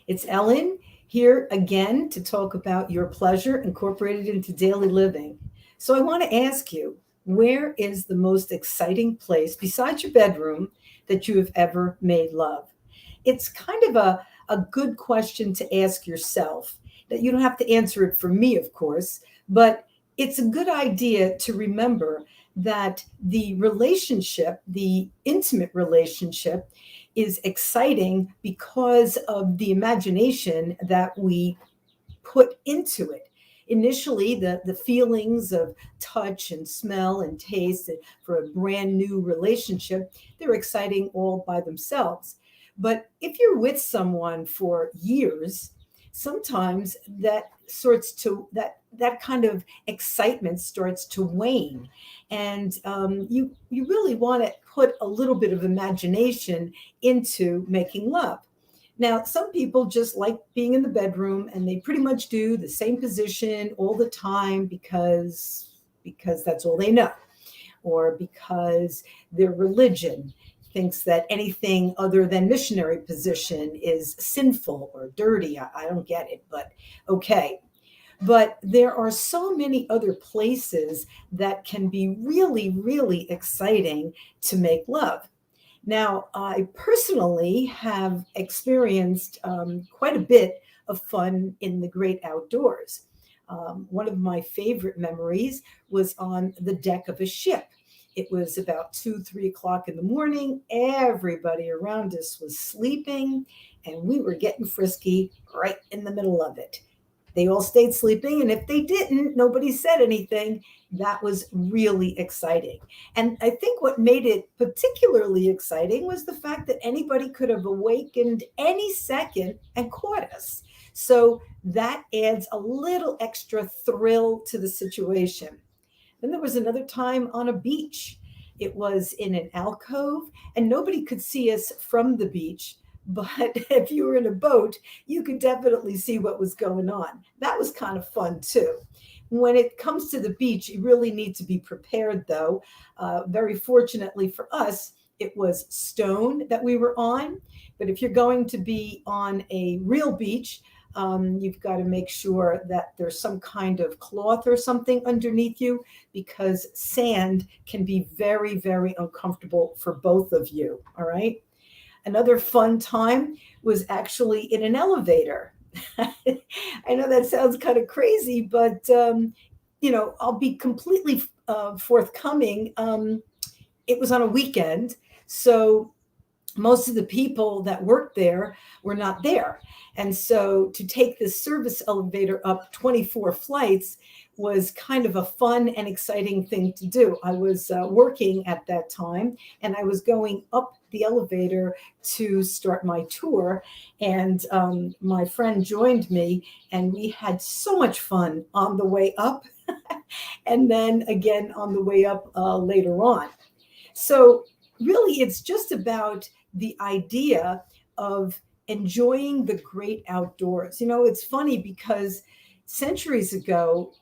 It's Ellen here again to talk about your pleasure incorporated into daily living. So, I want to ask you, where is the most exciting place besides your bedroom that you have ever made love? It's kind of a good question to ask yourself. That you don't have to answer it for me, of course, but it's a good idea to remember that the relationship, the intimate relationship, is exciting because of the imagination that we put into it. Initially, the feelings of touch and smell and taste for a brand new relationship, they're exciting all by themselves. But if you're with someone for years, sometimes that kind of excitement starts to wane, and you really want to put a little bit of imagination into making love. Now, some people just like being in the bedroom and they pretty much do the same position all the time because that's all they know, or because their religion thinks that anything other than missionary position is sinful or dirty. I don't get it, but okay. But there are so many other places that can be really, really exciting to make love. Now, I personally have experienced quite a bit of fun in the great outdoors. One of my favorite memories was on the deck of a ship. It was about 2, 3 o'clock in the morning. Everybody around us was sleeping, and we were getting frisky right in the middle of it. They all stayed sleeping, and if they didn't, nobody said anything. That was really exciting. And I think what made it particularly exciting was the fact that anybody could have awakened any second and caught us. So that adds a little extra thrill to the situation. Then there was another time on a beach. It was in an alcove, and nobody could see us from the beach. But if you were in a boat, you could definitely see what was going on. That was kind of fun too. When it comes to the beach, you really need to be prepared, though. Very fortunately for us, it was stone that we were on. But if you're going to be on a real beach, you've got to make sure that there's some kind of cloth or something underneath you, because sand can be very, very uncomfortable for both of you. All right. Another fun time was actually in an elevator. I know that sounds kind of crazy, but I'll be completely forthcoming. It was on a weekend, so most of the people that worked there were not there. And so to take this service elevator up 24 flights was kind of a fun and exciting thing to do. I was working at that time, and I was going up the elevator to start my tour. And my friend joined me, and we had so much fun on the way up and then again on the way up later on. So, really, it's just about the idea of enjoying the great outdoors. It's funny because centuries ago,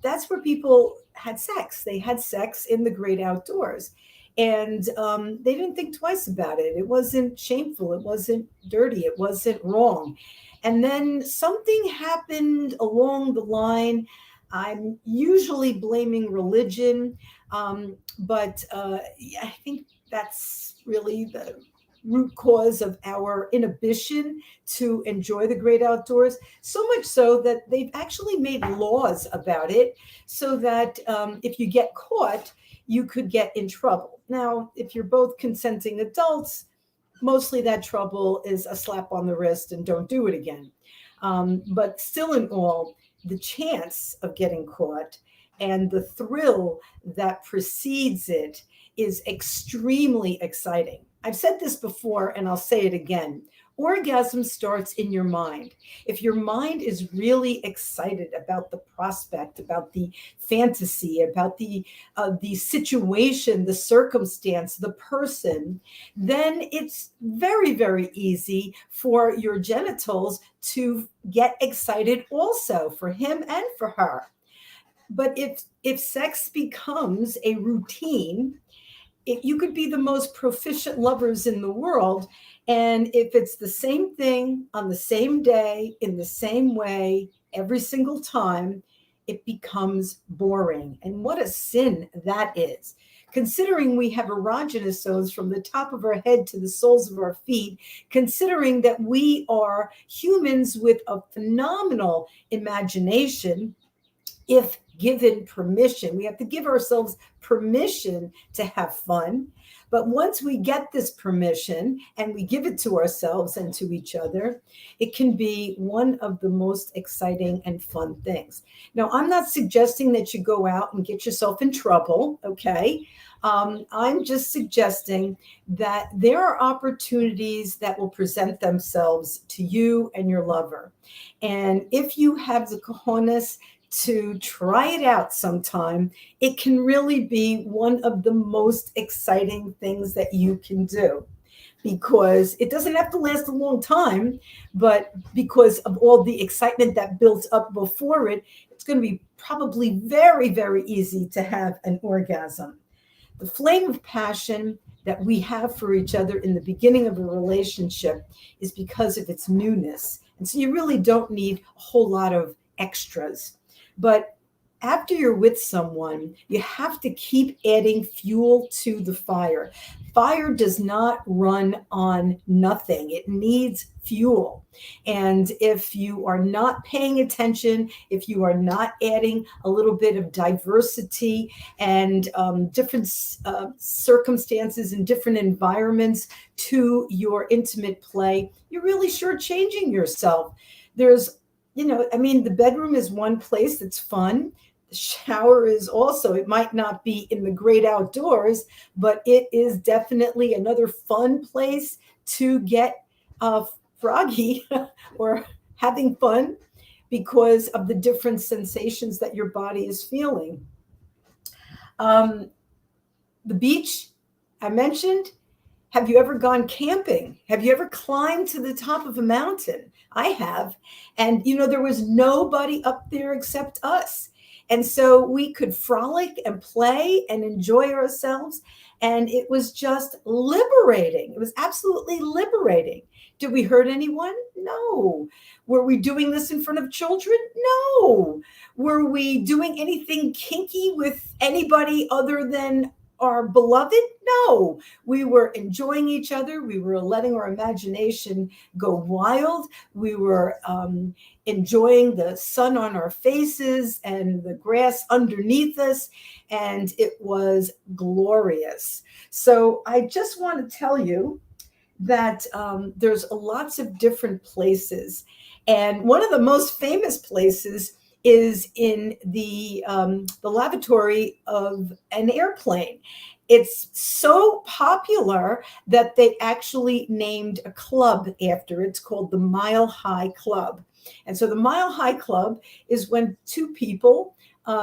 that's where people had sex. They had sex in the great outdoors. And they didn't think twice about it. It wasn't shameful. It wasn't dirty. It wasn't wrong. And then something happened along the line. I'm usually blaming religion, but yeah, I think that's really the root cause of our inhibition to enjoy the great outdoors. So much so that they've actually made laws about it, so that if you get caught, you could get in trouble. Now, if you're both consenting adults, mostly that trouble is a slap on the wrist and don't do it again. But still, in all, the chance of getting caught and the thrill that precedes it is extremely exciting. I've said this before and I'll say it again. Orgasm starts in your mind. If your mind is really excited about the prospect, about the fantasy, about the situation, the circumstance, the person, then it's very, very easy for your genitals to get excited also, for him and for her. But if sex becomes a routine, you could be the most proficient lovers in the world. And if it's the same thing on the same day, in the same way, every single time, it becomes boring. And what a sin that is. Considering we have erogenous zones from the top of our head to the soles of our feet, considering that we are humans with a phenomenal imagination, if given permission. We have to give ourselves permission to have fun. But once we get this permission and we give it to ourselves and to each other, it can be one of the most exciting and fun things. Now, I'm not suggesting that you go out and get yourself in trouble, okay? I'm just suggesting that there are opportunities that will present themselves to you and your lover. And if you have the cojones to try it out sometime, it can really be one of the most exciting things that you can do, because it doesn't have to last a long time, but because of all the excitement that builds up before it, it's going to be probably very, very easy to have an orgasm. The flame of passion that we have for each other in the beginning of a relationship is because of its newness. And so you really don't need a whole lot of extras. But after you're with someone, you have to keep adding fuel to the fire. Fire does not run on nothing. It needs fuel. And if you are not paying attention, if you are not adding a little bit of diversity and different circumstances and different environments to your intimate play, you're really shortchanging yourself. The bedroom is one place that's fun. The shower is also, it might not be in the great outdoors, but it is definitely another fun place to get froggy or having fun because of the different sensations that your body is feeling. The beach, I mentioned. Have you ever gone camping? Have you ever climbed to the top of a mountain? I have. And, there was nobody up there except us. And so we could frolic and play and enjoy ourselves. And it was just liberating. It was absolutely liberating. Did we hurt anyone? No. Were we doing this in front of children? No. Were we doing anything kinky with anybody other than our beloved? No. We were enjoying each other. We were letting our imagination go wild. We were enjoying the sun on our faces and the grass underneath us. And it was glorious. So I just want to tell you that there's lots of different places. And one of the most famous places is in the lavatory of an airplane. It's so popular that they actually named a club after it. It's called the Mile High Club. And so the Mile High Club is when two people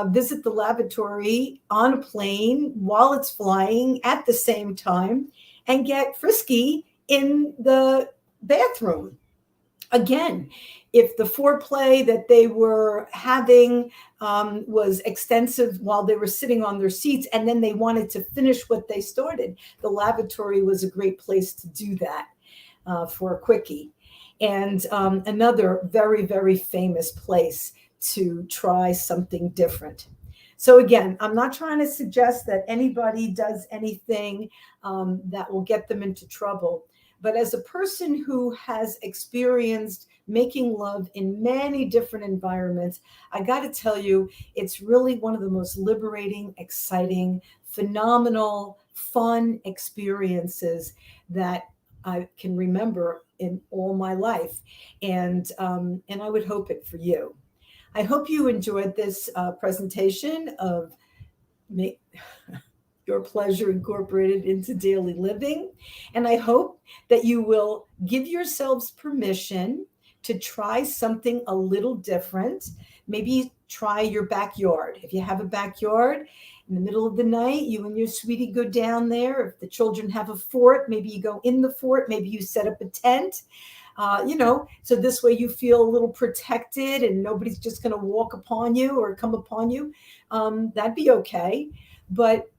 visit the lavatory on a plane while it's flying at the same time and get frisky in the bathroom. Again, if the foreplay that they were having was extensive while they were sitting on their seats and then they wanted to finish what they started, the lavatory was a great place to do that for a quickie. And another very, very famous place to try something different. So again, I'm not trying to suggest that anybody does anything that will get them into trouble. But as a person who has experienced making love in many different environments, I got to tell you, it's really one of the most liberating, exciting, phenomenal, fun experiences that I can remember in all my life. And I would hope it for you. I hope you enjoyed this presentation of Your Pleasure Incorporated into Daily Living. And I hope that you will give yourselves permission to try something a little different. Maybe try your backyard. If you have a backyard, in the middle of the night, you and your sweetie go down there. If the children have a fort, maybe you go in the fort. Maybe you set up a tent. So this way you feel a little protected and nobody's just going to walk upon you or come upon you. That'd be okay. But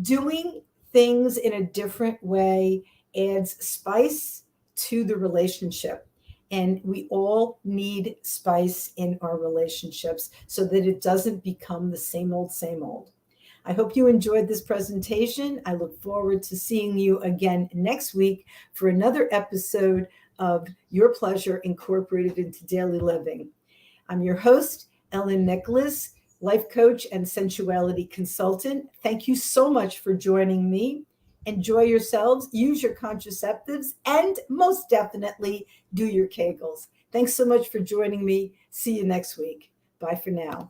doing things in a different way adds spice to the relationship. And we all need spice in our relationships so that it doesn't become the same old, same old. I hope you enjoyed this presentation. I look forward to seeing you again next week for another episode of Your Pleasure Incorporated into Daily Living. I'm your host, Ellen Nicholas, life coach and sensuality consultant. Thank you so much for joining me. Enjoy yourselves, use your contraceptives, and most definitely do your Kegels. Thanks so much for joining me. See you next week. Bye for now.